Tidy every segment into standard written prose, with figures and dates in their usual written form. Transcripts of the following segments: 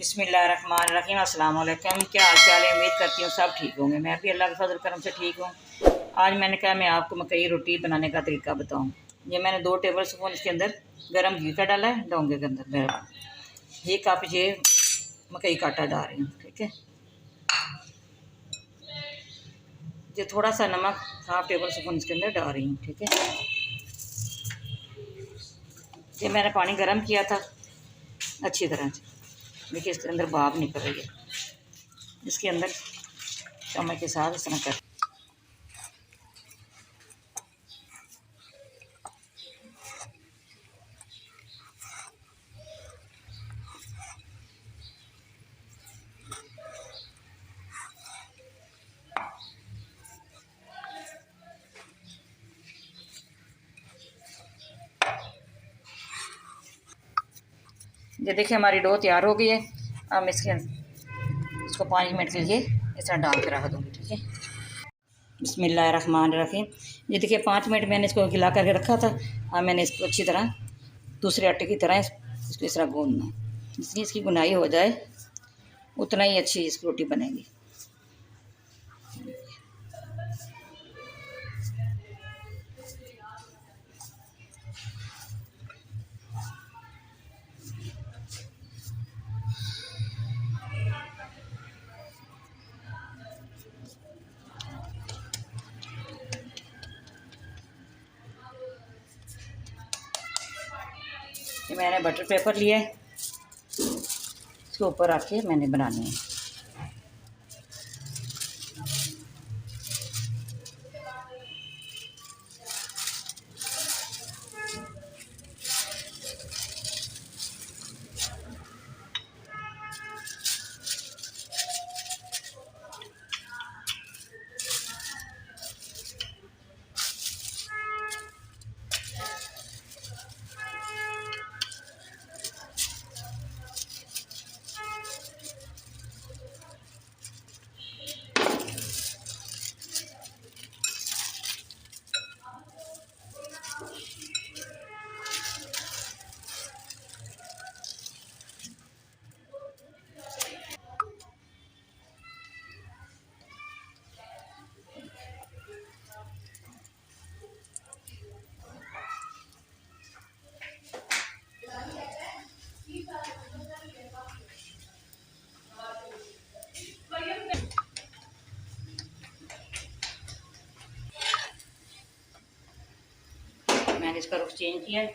बिस्मिल्लाहिर्रहमानिर्रहीम। अस्सलाम वालेकुम। क्या हाल चाल है? उम्मीद करती हूँ सब ठीक होंगे। मैं भी अल्लाह के फजल करम से ठीक हूँ। आज मैंने कहा मैं आपको मकई रोटी बनाने का तरीका बताऊँ। ये मैंने 2 टेबल स्पून इसके अंदर गर्म घी का डाला है डोंगे के अंदर। मेरा ये कप ये मकई का आटा डाल रही हूँ, ठीक है। ये थोड़ा सा नमक हाफ टेबल स्पून इसके अंदर डाल रही हूँ, ठीक है। ये मैंने पानी गर्म किया था अच्छी तरह से। देखिए इसके अंदर भाप निकल रही है। इसके अंदर चम्मच के साथ इस तरह कर ये देखिए हमारी डो तैयार हो गई है। अब इसको 5 मिनट के लिए इस तरह डाल के रख दूँगी, ठीक है। बिस्मिल्लाहिर्रहमानिर्रहीम। ये देखिए 5 मिनट मैंने इसको गिला करके रखा था। अब मैंने इसको अच्छी तरह दूसरे आटे की तरह इसको इस तरह गूंदना है। जितनी इसकी गुनाई हो जाए उतना ही अच्छी इसकी रोटी बनेगी। ये मैंने बटर पेपर लिया है, इसके ऊपर रख के मैंने बनानी है। मैंने इसका रुख चेंज किया है।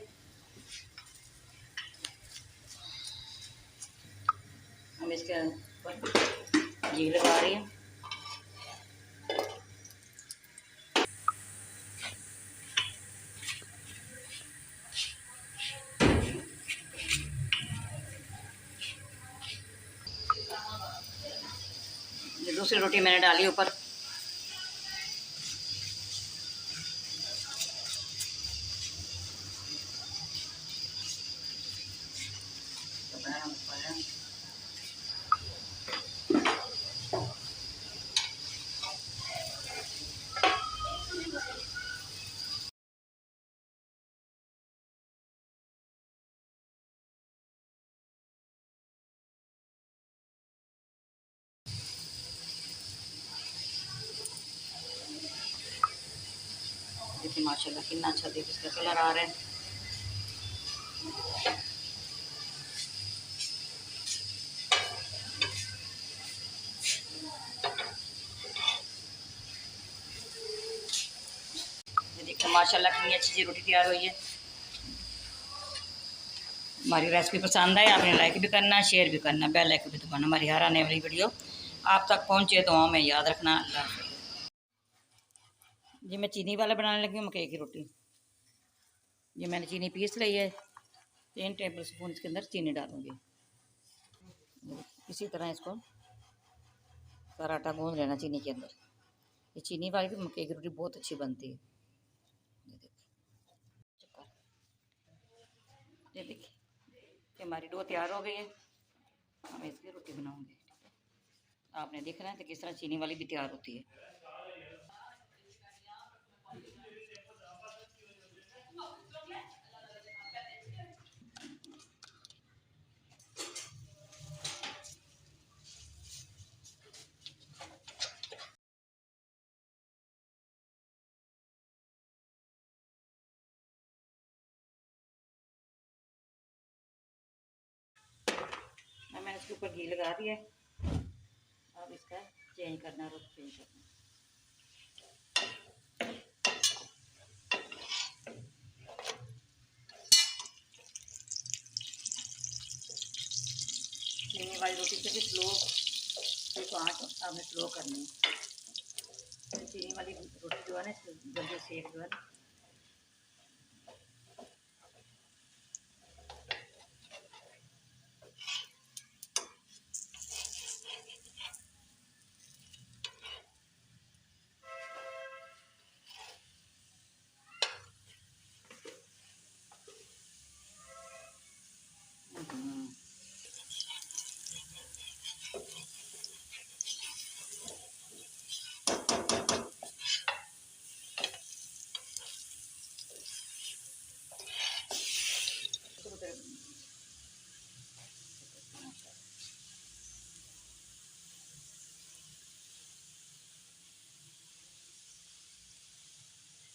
हम इसके ऊपर घी लगा रही हूँ। ये दूसरी रोटी मैंने डाली ऊपर। देखिए माशाल्लाह कितना अच्छा देखिए इसका कलर आ रहा है। ये देखिए माशाल्लाह कितनी अच्छी सी रोटी तैयार हुई है। हमारी रेसिपी पसंद आए आपने लाइक भी करना, शेयर भी करना, बेल आइकन भी दबाना। हमारी हर आने वाली वीडियो आप तक पहुँचे तो में याद रखना। अल्लाह हाफ़िज़। जी मैं चीनी वाला बनाने लगी हूँ मकई की रोटी। ये मैंने चीनी पीस ली है। 3 टेबल स्पून इसके अंदर चीनी डालूँगी। इसी तरह इसको सारा आटा गूँध लेना चीनी के अंदर। ये चीनी वाली मकई की रोटी बहुत अच्छी बनती है। ये देखिए ये हमारी डो तैयार हो गई है। हम इसकी रोटी बनाऊंगे। आपने देखना है कि किस तरह चीनी वाली भी तैयार होती है। इसके ऊपर घी लगा दिया। अब इसका चेंज करना, रुख चेंज करना। चीनी वाली रोटी से भी स्लो, सिर्फ आँच आपने स्लो करनी है। चीनी वाली रोटी जो है ना, इसको जल्दी सेक जो है ना,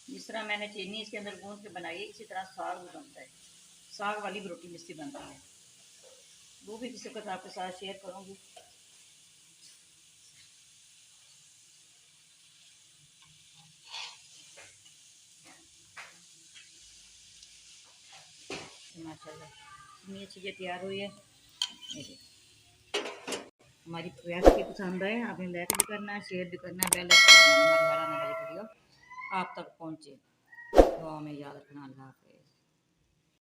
जिस तरह मैंने चीनी इसके अंदर गूंद के बनाई है, इसी तरह साग भी बनता है। साग वाली भी रोटी मिस्सी बनती है, वो भी किसी वक्त आपके साथ शेयर करूँगी। माशाल्लाह इतनी अच्छी चीज़ें तैयार हुई है। हमारी रेसिपी पसंद आए आपने लाइक भी करना है, शेयर भी करना है, बेल आइकन दबाना, हमारी हर आने वाली वीडियो आप तक पहुँचे। दुआ में याद रखना। अल्लाह।